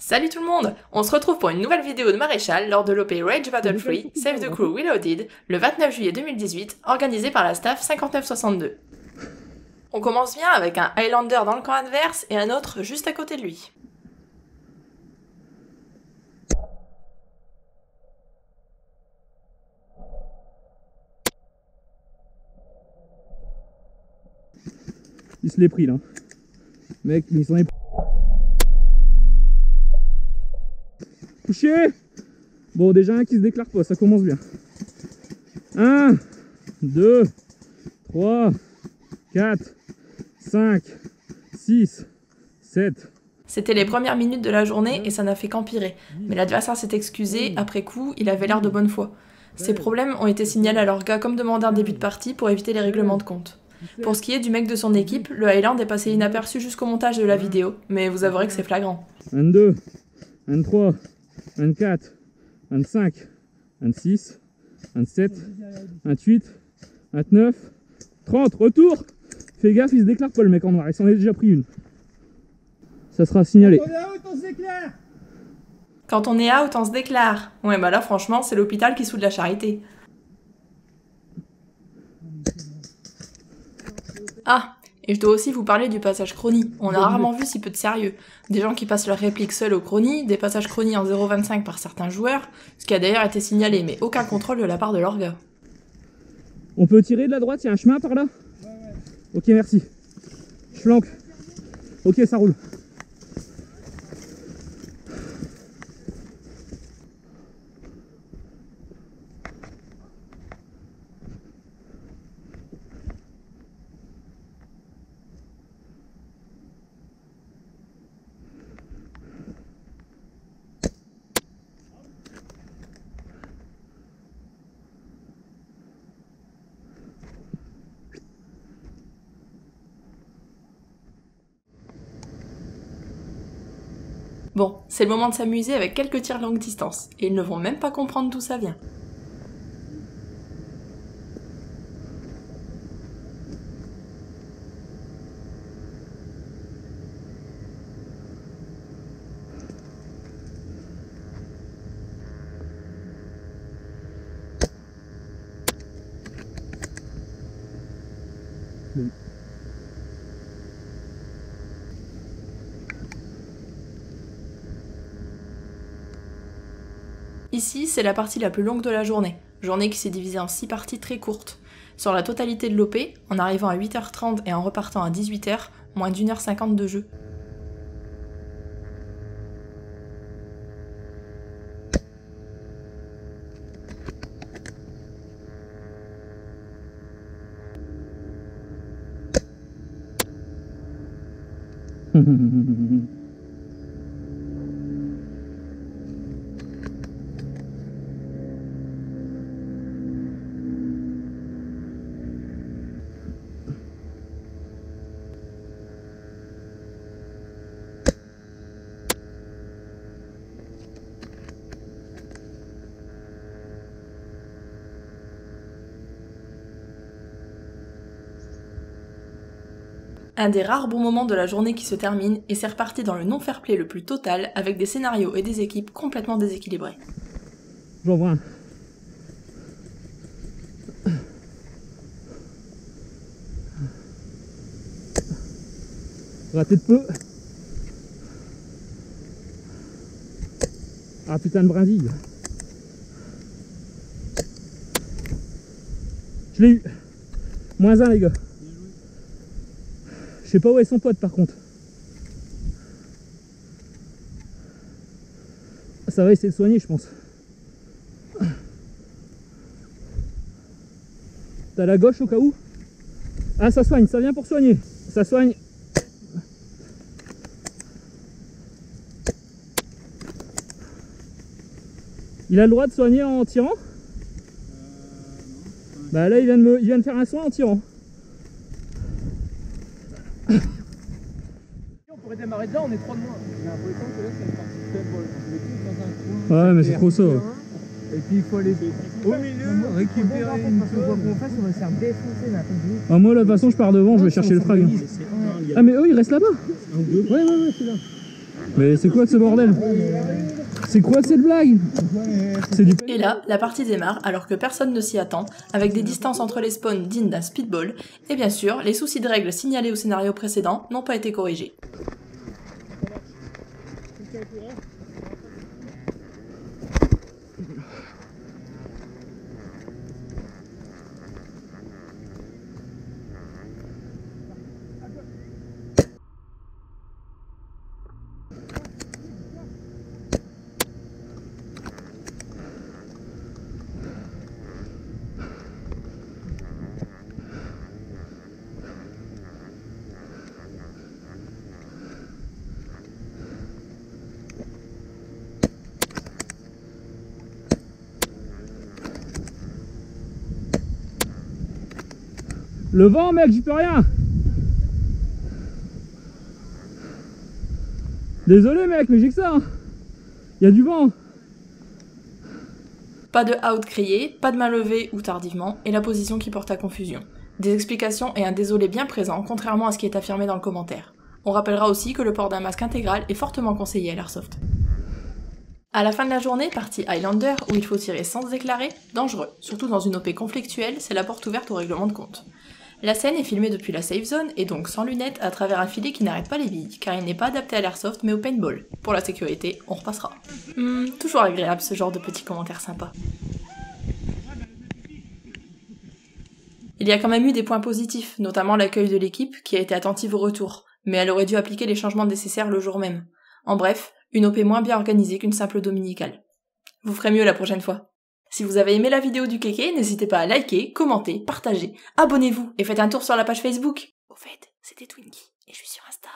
Salut tout le monde! On se retrouve pour une nouvelle vidéo de Maréchal lors de l'OP Rage Battle Free Save the Crew Reloaded le 29 juillet 2018, organisé par la staff 5962. On commence bien avec un Highlander dans le camp adverse et un autre juste à côté de lui. Il se l'est pris là. Mec, il s'en est pris. Couché. Bon, déjà un qui se déclare pas, ça commence bien. 1, 2, 3, 4, 5, 6, 7. C'était les premières minutes de la journée et ça n'a fait qu'empirer. Mais l'adversaire s'est excusé, après coup, il avait l'air de bonne foi. Ces problèmes ont été signalés à leur gars comme demandé en début de partie pour éviter les règlements de compte. Pour ce qui est du mec de son équipe, le Highland est passé inaperçu jusqu'au montage de la vidéo, mais vous avouerez que c'est flagrant. 22, 23, 24, 25, 26, 27, 28, 29, 30, retour. Fais gaffe, il se déclare pas le mec en noir, il s'en est déjà pris une. Ça sera signalé. Quand on est out, on se déclare. Ouais bah là franchement, c'est l'hôpital qui soude la charité. Ah, et je dois aussi vous parler du passage chrony. On a rarement vu si peu de sérieux. Des gens qui passent leur réplique seuls au chrony, des passages chrony en 0,25 par certains joueurs, ce qui a d'ailleurs été signalé, mais aucun contrôle de la part de leur gars. On peut tirer de la droite, il y a un chemin par là? Ouais. Ok, merci. Je flanque. Ok, ça roule. Bon, c'est le moment de s'amuser avec quelques tirs longue distance, et ils ne vont même pas comprendre d'où ça vient. Ici, c'est la partie la plus longue de la journée qui s'est divisée en 6 parties très courtes. Sur la totalité de l'OP, en arrivant à 8h30 et en repartant à 18h, moins d'1h50 de jeu. Un des rares bons moments de la journée qui se termine, et c'est reparti dans le non-fair-play le plus total, avec des scénarios et des équipes complètement déséquilibrées. J'en vois un. Raté de peu. Ah putain de brindille. Je l'ai eu. Moins un les gars. Je sais pas où est son pote par contre. Ça va essayer de soigner je pense. T'as la gauche au cas où? Ah ça soigne, ça vient pour soigner. Ça soigne. Il a le droit de soigner en tirant? Bah là il vient de faire un soin en tirant. On pourrait démarrer de là, on est 3 de moins. J'ai l'impression que là c'est une partie faible dans un trou. Ouais mais c'est trop ça. Et puis il faut aller au milieu, récupérer une fois qu'on fasse, on va se faire défoncer la tête. Ah, moi, là, de toute façon, je pars devant, je vais chercher le frag. Ah, mais eux, ils restent là-bas. Ouais, c'est là. Mais c'est quoi ce bordel? C'est quoi cette blague? C'est du... Et là, la partie démarre alors que personne ne s'y attend, avec des distances entre les spawns dignes d'un speedball, et bien sûr, les soucis de règles signalés au scénario précédent n'ont pas été corrigés. Le vent, mec, j'y peux rien. Désolé, mec, mais j'ai que ça. Il y a du vent. Pas de out crié, pas de main levée ou tardivement, et la position qui porte à confusion. Des explications et un désolé bien présent, contrairement à ce qui est affirmé dans le commentaire. On rappellera aussi que le port d'un masque intégral est fortement conseillé à l'airsoft. À la fin de la journée, partie Highlander, où il faut tirer sans déclarer, dangereux, surtout dans une OP conflictuelle, c'est la porte ouverte au règlement de compte. La scène est filmée depuis la safe zone et donc sans lunettes à travers un filet qui n'arrête pas les billes, car il n'est pas adapté à l'airsoft mais au paintball. Pour la sécurité, on repassera. Toujours agréable ce genre de petits commentaires sympas. Il y a quand même eu des points positifs, notamment l'accueil de l'équipe qui a été attentive au retour, mais elle aurait dû appliquer les changements nécessaires le jour même. En bref, une OP moins bien organisée qu'une simple dominicale. Vous ferez mieux la prochaine fois. Si vous avez aimé la vidéo du kéké, n'hésitez pas à liker, commenter, partager, abonnez-vous et faites un tour sur la page Facebook. Au fait, c'était Twinkie et je suis sur Insta.